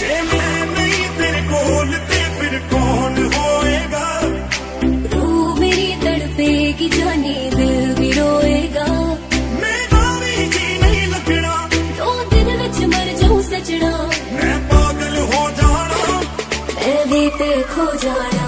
जे मैं नहीं तेरे कोल ते फिर कौन होएगा। रूह मेरी तड़पेगी जाने दिल भी रोएगा। मेरा भी जी नहीं लगना 2 दिन विच मर जाऊं सजना। मैं पागल हो जाना मैं भी ते खो जाना।